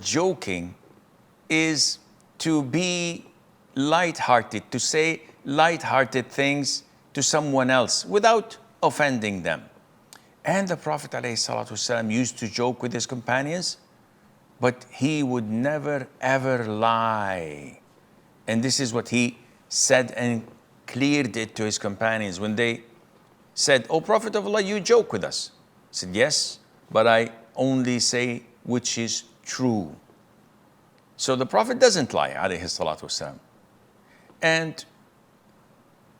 joking is to be light-hearted, to say light-hearted things to someone else without offending them. And the Prophet ﷺ used to joke with his companions, but he would never ever lie. And this is what he said and cleared it to his companions when they said, "O Prophet of Allah, you joke with us." He said, "Yes, but I only say which is true." So the Prophet doesn't lie, alayhi salatu wasalam. And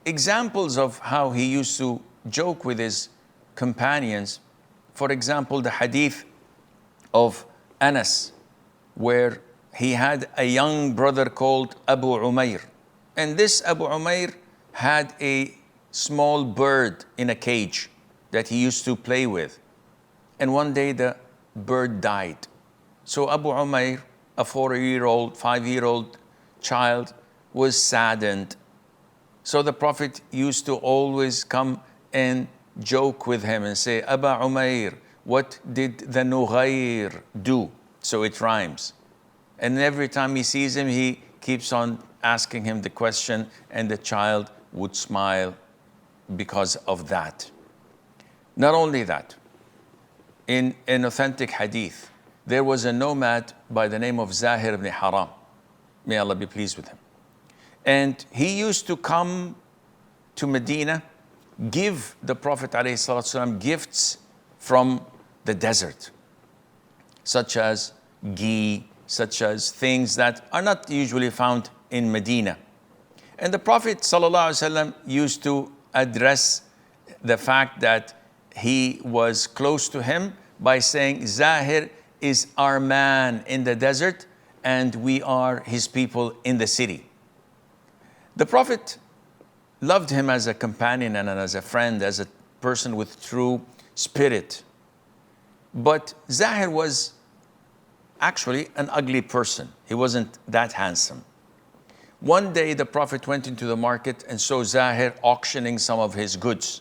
examples of how he used to joke with his companions, for example, the hadith of Anas, where he had a young brother called Abu Umair. And this Abu Umair had a small bird in a cage that he used to play with. And one day the bird died. So Abu Umair, a 4-year-old, 5-year-old child, was saddened. So the Prophet used to always come and joke with him and say, "Aba Umair, what did the Nughayr do?" So it rhymes. And every time he sees him, he keeps on asking him the question, and the child would smile because of that. Not only that, in an authentic hadith, there was a nomad by the name of Zahir ibn Haram. May Allah be pleased with him. And he used to come to Medina, give the Prophet ﷺ gifts from the desert, such as ghee, such as things that are not usually found in Medina. And the Prophet ﷺ used to address the fact that he was close to him by saying, "Zahir is our man in the desert and we are his people in the city." The Prophet loved him as a companion and as a friend, as a person with true spirit. But Zahir was actually an ugly person. He wasn't that handsome. One day the Prophet went into the market and saw Zahir auctioning some of his goods.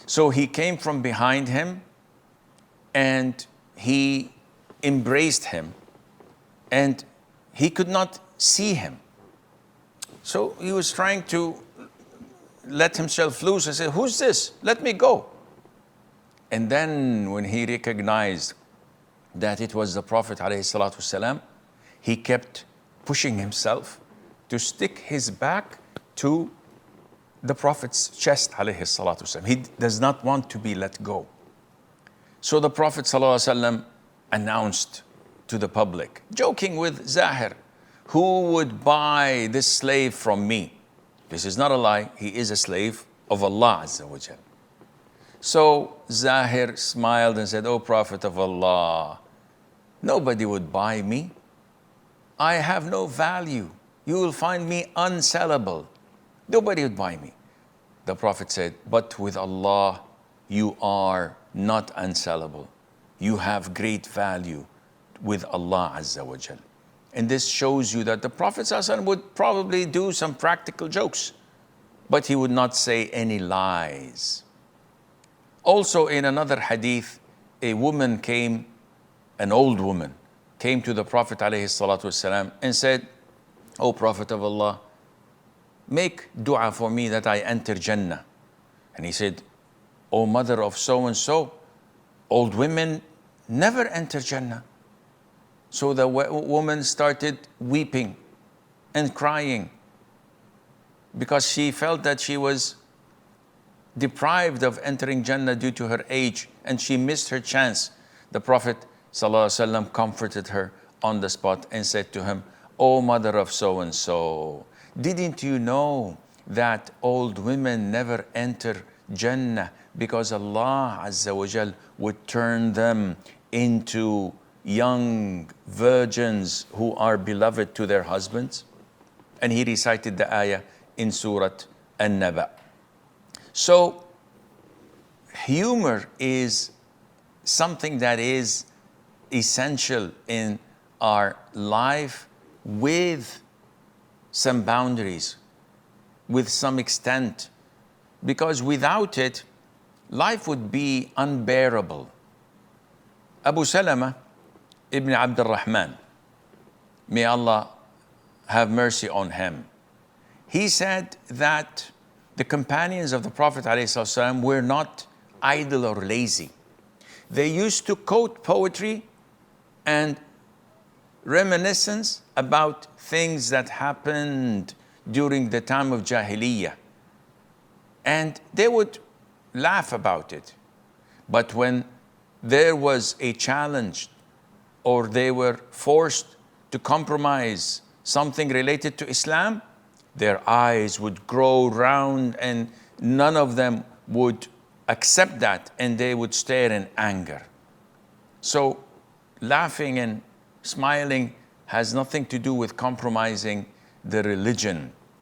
So he came from behind him and he embraced him, and he could not see him. So he was trying to let himself loose and said, "Who's this? Let me go." And then when he recognized that it was the Prophet ﷺ, he kept pushing himself to stick his back to the Prophet's chest ﷺ. He does not want to be let go. So the Prophet ﷺ announced to the public, joking with Zahir, "Who would buy this slave from me?" This is not a lie. He is a slave of Allah Azza wa Jal. So Zahir smiled and said, "O Prophet of Allah, nobody would buy me. I have no value. You will find me unsellable. Nobody would buy me." The Prophet said, "But with Allah, you are not unsellable. You have great value with Allah Azza wa Jal." And this shows you that the Prophet ﷺ would probably do some practical jokes, but he would not say any lies. Also in another hadith, a woman came, an old woman, came to the Prophet ﷺ and said, "O Prophet of Allah, make dua for me that I enter Jannah." And he said, "O mother of so-and-so, old women never enter Jannah." So the woman started weeping and crying because she felt that she was deprived of entering Jannah due to her age, and she missed her chance. The Prophet ﷺ comforted her on the spot and said to him, "O mother of so-and-so, didn't you know that old women never enter Jannah because Allah Azza wa Jal would turn them into young virgins who are beloved to their husbands?" And he recited the ayah in Surah An-Naba. So humor is something that is essential in our life, with some boundaries, with some extent, because without it, life would be unbearable. Abu Salama ibn Abd al-Rahman, may Allah have mercy on him, he said that the companions of the Prophet ﷺ were not idle or lazy. They used to quote poetry and reminiscence about things that happened during the time of Jahiliyyah. And they would laugh about it. But when there was a challenge or they were forced to compromise something related to Islam, their eyes would grow round and none of them would accept that, and they would stare in anger. So laughing and smiling has nothing to do with compromising the religion.